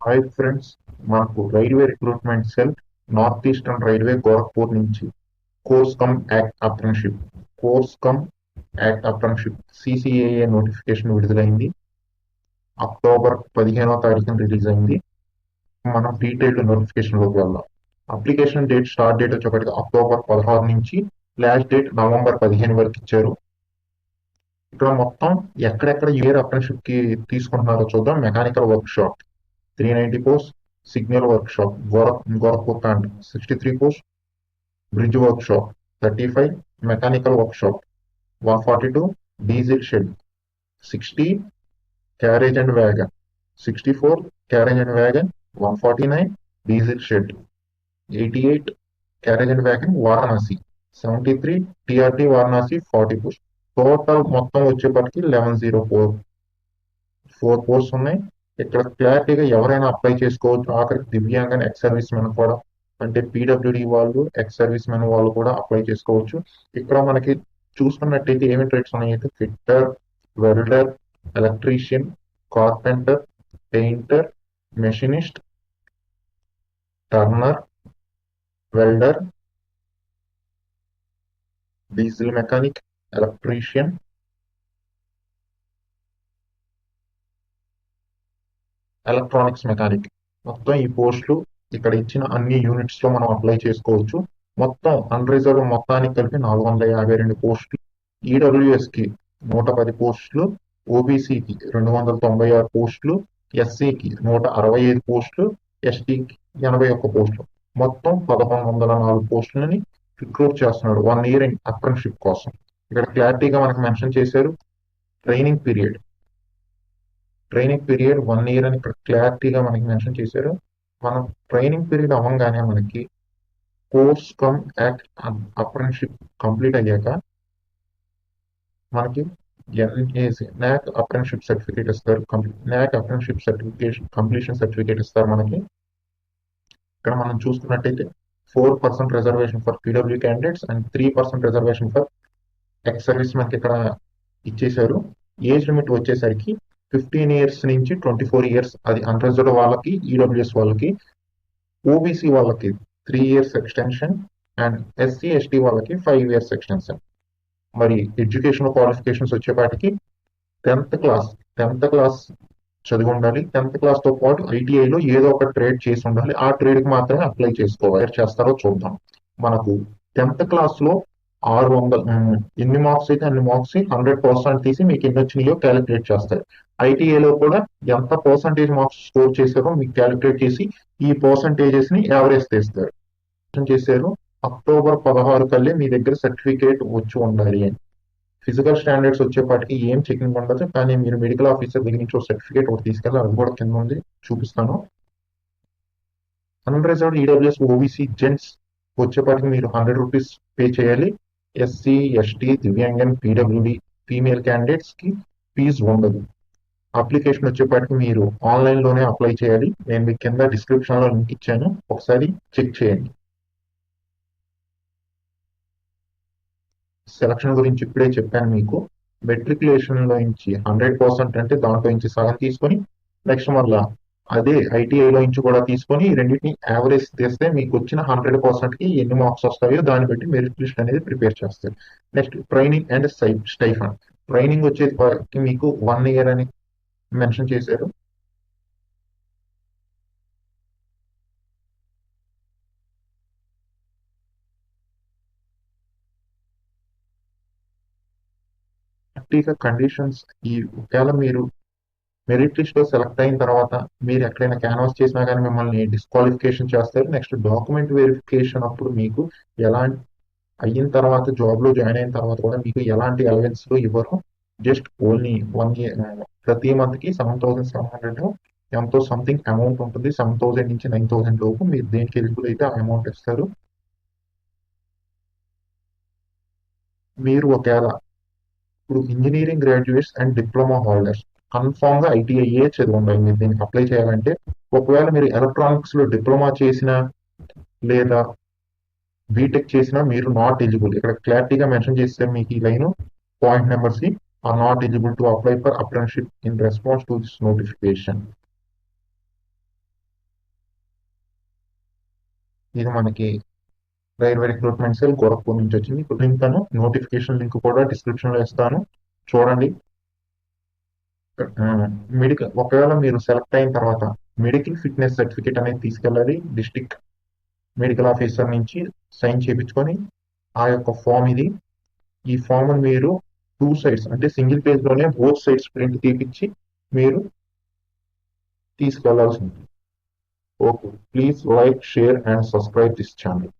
Hi friends, మాకు railway recruitment cell north eastern railway Gorakhpur నుంచి course come act apprenticeship CCAA notification విడుదలైంది. October 15వ తారీఖున రిలీజ్ అయింది. మనం డీటెయిల్డ్ నోటిఫికేషన్ లోకి వెళ్దాం. అప్లికేషన్ డేట్ స్టార్ట్ డేట్ వచ్చేప్పటికి అక్టోబర్ 16 నుంచి లాస్ట్ డేట్ నవంబర్ 15 వరకు ఇచ్చారు. ఇక్కడ మొత్తం ఎక్కడెక్కడ అప్రెంటిషిప్ కి తీసుకుంటున్నారో చూద్దాం. Mechanical work shop 390 posts, signal workshop, Gorakhpur and 63 posts, bridge workshop 35, mechanical workshop 142, diesel shed 60, carriage and wagon 64, carriage and wagon 149, diesel shed 88, carriage and wagon Varanasi 73, TRT Varanasi 40 posts. Total మొత్తం వచ్చేప్పటికి 1104 posts ఉన్నాయి. ఇక్కడ క్లారిటీగా ఎవరైనా apply చేసుకోవచ్చు. ఆఖరికి divyang and ex service men కూడా, అంటే పీడబ్ల్యూడి వాళ్ళు, ఎక్స్ సర్వీస్ మెన్ వాళ్ళు కూడా అప్లై చేసుకోవచ్చు. ఇక్కడ మనకి చూసుకున్నట్టయితే ఏమేమి ట్రేడ్స్ ఉన్నాయంటే fitter, welder, electrician, carpenter, painter, machinist, Turner, welder, diesel mechanic, electrician, electronics mechanic. మొత్తం ఈ పోస్టులు ఇక్కడ ఇచ్చిన అన్ని యూనిట్స్ లో మనం అప్లై చేసుకోవచ్చు. మొత్తం అన్రిజర్వ్ మొత్తానికి కలిపి 452 పోస్టులు. ఈడబ్ల్యూఎస్ కి 110 పోస్టులు, ఓబీసీకి 296 పోస్టులు, ఎస్సీకి 165 పోస్టులు, ఎస్టీకి 81 పోస్టులు. మొత్తం 1104 పోస్టులని రిక్రూట్ చేస్తున్నాడు 1 year అప్రెంటిషిప్ కోసం. ఇక్కడ క్లారిటీగా మనకు మెన్షన్ చేశారు. ట్రైనింగ్ పీరియడ్ 1 year అని ఇక్కడ క్లారిటీగా మనకి మెన్షన్ చేశారు. మనం ట్రైనింగ్ పీరియడ్ అవ్వగానే మనకి course come act apprenticeship complete అయ్యాక మనకి NAC అప్రెంటిషిప్ సర్టిఫికేట్ ఇస్తారు. NAC అప్రెంటిషిప్ కంప్లీషన్ సర్టిఫికేట్ ఇస్తారు మనకి. ఇక్కడ మనం చూసుకున్నట్టయితే 4% reservation for PW candidates and 3% reservation for ex service మనకి ఇక్కడ ఇచ్చేశారు. ఏజ్ లిమిట్ వచ్చేసరికి 15 years నుంచి 24 years, అది అన్రిజర్వ్డ్ వాళ్ళకి, ఈడబ్ల్యూఎస్ వాళ్ళకి. ఓబీసీ వాళ్ళకి 3 years extension and SC ST వాళ్ళకి 5 years ఎక్స్టెన్షన్. మరి ఎడ్యుకేషన్ క్వాలిఫికేషన్స్ వచ్చేపాటికి 10th క్లాస్ చదివి ఉండాలి. 10th class తో పాటు ఐటీఐలో ఏదో ఒక ట్రేడ్ చేసి ఉండాలి. ఆ ట్రేడ్ కి మాత్రమే అప్లై చేసుకోవాలి. చేస్తారో చూద్దాం. మనకు 10th class లో 600 ఎన్ని మార్క్స్ అయితే అన్ని మార్క్స్ 100% తీసి మీకు ఎన్ని వచ్చినాయో క్యాలిక్యులేట్ చేస్తారు. ఐటీఐలో కూడా ఎంత పర్సంటేజ్ మార్క్స్ స్కోర్ చేశారో మీకు క్యాలిక్యులేట్ చేసి ఈ పర్సంటేజెస్ ని యావరేజ్ తీస్తారు. చేశారు అక్టోబర్ 16 కల్లే మీ దగ్గర సర్టిఫికేట్ వచ్చి ఉండాలి అని. ఫిజికల్ స్టాండర్డ్స్ వచ్చేపాటికి ఏం చెకింగ్ ఉండదు, కానీ మీరు మెడికల్ ఆఫీసర్ దగ్గర నుంచి ఒక సర్టిఫికేట్ ఒకటి తీసుకెళ్ళి, అది కూడా కింద ఉంది చూపిస్తాను. అన్రిజర్వ్డ్ ఈడబ్ల్యూఎస్ ఓబీసీ జెంట్స్ వచ్చేపాటికి మీరు 100 rupees పే చేయాలి. SC ST దివ్యాంగన్ PWD female candidates కి ఫీజు ఉండదు. అప్లికేషన్ వచ్చేపాటికి మీరు ఆన్లైన్ లోనే అప్లై చేయాలి. నేను మీకు కింద డిస్క్రిప్షన్ లో లింక్ ఇచ్చాను, ఒకసారి చెక్ చేయండి. సెలక్షన్ గురించి ఇప్పుడే చెప్పాను మీకు. మెట్రికులేషన్ లో నుంచి 100% అంటే దాంట్లో నుంచి సగం తీసుకొని నెక్స్ట్ మళ్ళా అదే ఐటీఐలో నుంచి కూడా తీసుకొని రెండింటిని యావరేజ్ తీస్తే మీకు వచ్చిన 100% కి ఎన్ని మార్క్స్ వస్తాయో దాన్ని బట్టి మెరిట్ లిస్ట్ అనేది ప్రిపేర్ చేస్తారు. Next training and stipend. Training వచ్చేసి మీకు 1 year అని మెన్షన్ చేశారు. కండిషన్స్ ఈ ఒకవేళ మీరు మెరిట్ లిస్ట్ లో సెలెక్ట్ అయిన తర్వాత మీరు ఎక్కడైనా క్యాన్వాస్ చేసినా కానీ మిమ్మల్ని డిస్క్వాలిఫికేషన్ చేస్తారు. నెక్స్ట్ డాక్యుమెంట్ వెరిఫికేషన్ అప్పుడు మీకు ఎలాంటి అయిన తర్వాత జాబ్ లో జాయిన్ అయిన తర్వాత కూడా మీకు ఎలాంటి అలవెన్స్ ఇవ్వరు. జస్ట్ ఓన్లీ 1 year ప్రతి మంత్ కి 7,700 ఎంతో సంథింగ్ అమౌంట్ ఉంటుంది. 7,000 నుంచి 9,000 లోపు మీరు దేనికి ఎలిజిబుల్ అయితే ఆ అమౌంట్ ఇస్తారు. మీరు ఒకవేళ ఇప్పుడు engineering graduates and diploma holders confirm గా ఐటీఐఏ చదివి ఉండాలి మీరు దీనికి అప్లై చేయాలంటే. ఒకవేళ మీరు ఎలక్ట్రానిక్స్ లో డిప్లొమా చేసినా లేదా బీటెక్ చేసినా మీరు నాట్ ఎలిజిబుల్. ఇక్కడ క్లారిటీగా మెన్షన్ చేస్తే మీకు ఈ line point number C are not eligible to apply for apprenticeship in response to this notification. ఇది మనకి రైల్వే రిక్రూట్మెంట్ సెల్ గోరఖ్పూర్ నుంచి వచ్చింది. ఇప్పుడు లింక్ నోటిఫికేషన్ లింక్ కూడా డిస్క్రిప్షన్ లో ఇస్తాను, చూడండి. మెడికల్ ఒకవేళ మీరు సెలెక్ట్ అయిన తర్వాత మెడికల్ ఫిట్నెస్ సర్టిఫికేట్ అనేది తీసుకెళ్ళాలి. డిస్ట్రిక్ట్ మెడికల్ ఆఫీసర్ నుంచి సైన్ చేయించుకొని ఆ యొక్క ఫామ్ ఇది. ఈ ఫామ్ మీరు 2 సైడ్స్ అంటే సింగిల్ పేజ్ లోనే బోత్ సైడ్స్ ప్రింట్ తీపిచ్చి మీరు తీసుకెళ్లాల్సి ఉంటుంది. Okay, please like, share and subscribe this channel.